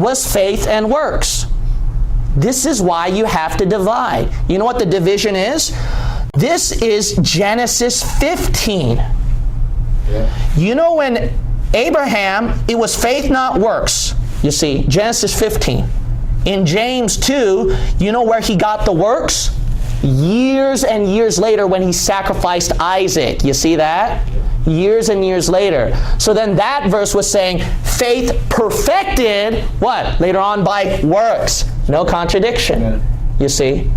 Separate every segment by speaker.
Speaker 1: was faith and works. This is why you have to divide. You know what the division is? This is Genesis 15. Yeah. You know when Abraham, it was faith, not works. You see, Genesis 15. In James 2, you know where he got the works? Years and years later when he sacrificed Isaac. You see that? Years and years later. So then that verse was saying faith perfected, what? Later on by works. No contradiction. Yeah. You see?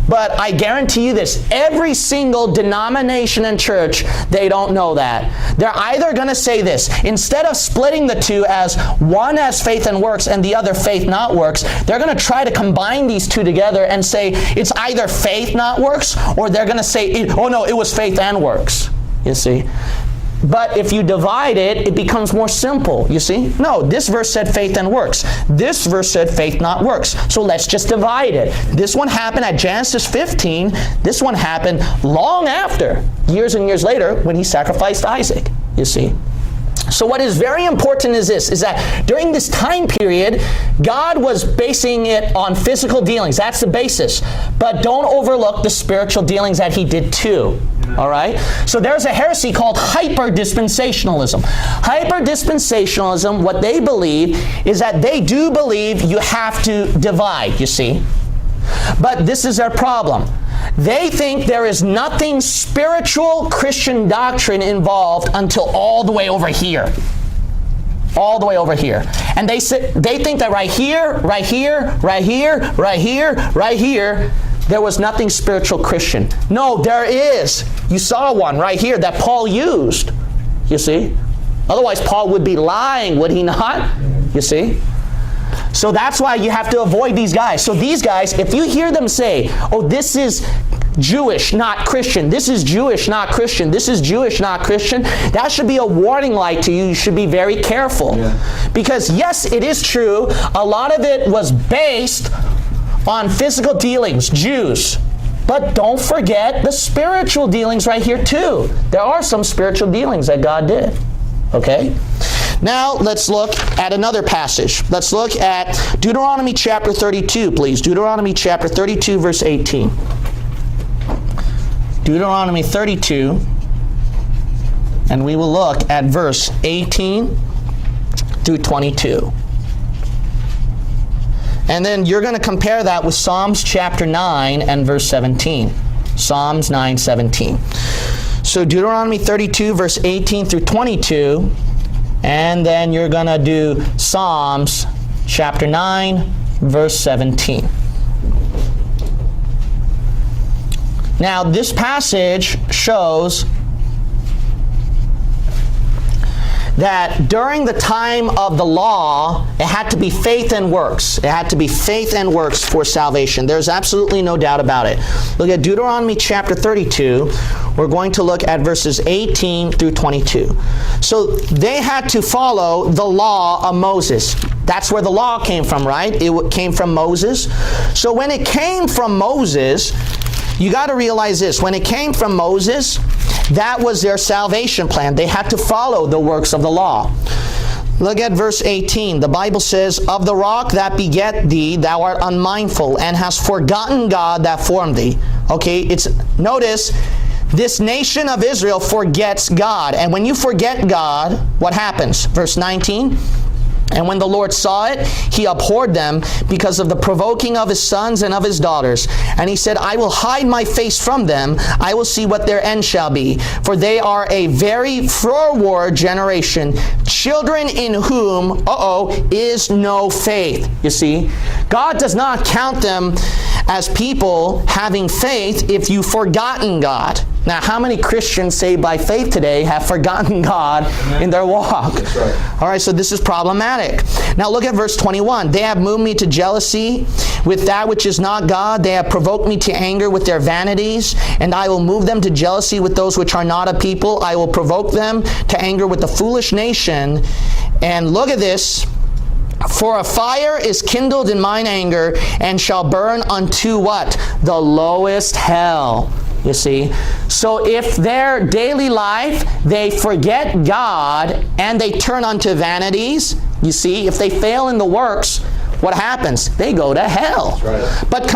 Speaker 1: But I guarantee you this, every single denomination and church, they don't know that. They're either going to say this, instead of splitting the two as one as faith and works and the other faith not works, they're going to try to combine these two together and say it's either faith not works, or they're going to say, oh no, it was faith and works. You see? But if you divide it, it becomes more simple, you see? No, this verse said faith and works. This verse said faith not works. So let's just divide it. This one happened at Genesis 15. This one happened long after, years and years later, when he sacrificed Isaac, you see? So what is very important is this, is that during this time period, God was basing it on physical dealings. That's the basis. But don't overlook the spiritual dealings that he did too. All right? So there's a heresy called hyper-dispensationalism. Hyper-dispensationalism, what they believe is that they do believe you have to divide, you see? But this is their problem. They think there is nothing spiritual Christian doctrine involved until all the way over here. All the way over here. And they think that right here, right here, right here, right here, right here, there was nothing spiritual Christian. No, there is. You saw one right here that Paul used. You see? Otherwise, Paul would be lying, would he not? You see? So that's why you have to avoid these guys. So these guys, if you hear them say, oh, this is Jewish, not Christian. This is Jewish, not Christian. This is Jewish, not Christian. That should be a warning light to you. You should be very careful. Yeah. Because yes, it is true. A lot of it was based on physical dealings, Jews. But don't forget the spiritual dealings right here too. There are some spiritual dealings that God did. Okay? Now, let's look at another passage. Let's look at Deuteronomy chapter 32, please. Deuteronomy chapter 32, verse 18. Deuteronomy 32, and we will look at verse 18 through 22. And then you're going to compare that with Psalms chapter 9 and verse 17. Psalms 9:17. So Deuteronomy 32, verse 18 through 22. And then you're going to do Psalms chapter 9, verse 17. Now, this passage shows that during the time of the law, it had to be faith and works. It had to be faith and works for salvation. There's absolutely no doubt about it. Look at Deuteronomy chapter 32. We're going to look at verses 18 through 22. So they had to follow the law of Moses. That's where the law came from, right? It came from Moses. So when it came from Moses, you got to realize this. When it came from Moses, that was their salvation plan. They had to follow the works of the law. Look at verse 18. The Bible says, of the rock that beget thee, thou art unmindful, and hast forgotten God that formed thee. Okay, notice, this nation of Israel forgets God. And when you forget God, what happens? Verse 19. And when the Lord saw it, he abhorred them because of the provoking of his sons and of his daughters. And he said, I will hide my face from them. I will see what their end shall be. For they are a very froward generation, children in whom, is no faith. You see, God does not count them as people having faith if you've forgotten God. Now, how many Christians saved by faith today have forgotten God in their walk? That's right. All right, so this is problematic. Now look at verse 21. They have moved me to jealousy with that which is not God. They have provoked me to anger with their vanities, and I will move them to jealousy with those which are not a people. I will provoke them to anger with the foolish nation. And look at this. For a fire is kindled in mine anger, and shall burn unto what? The lowest hell. You see? So if their daily life, they forget God, and they turn unto vanities, You see, if they fail in the works, what happens? They go to hell.
Speaker 2: That's right.
Speaker 1: But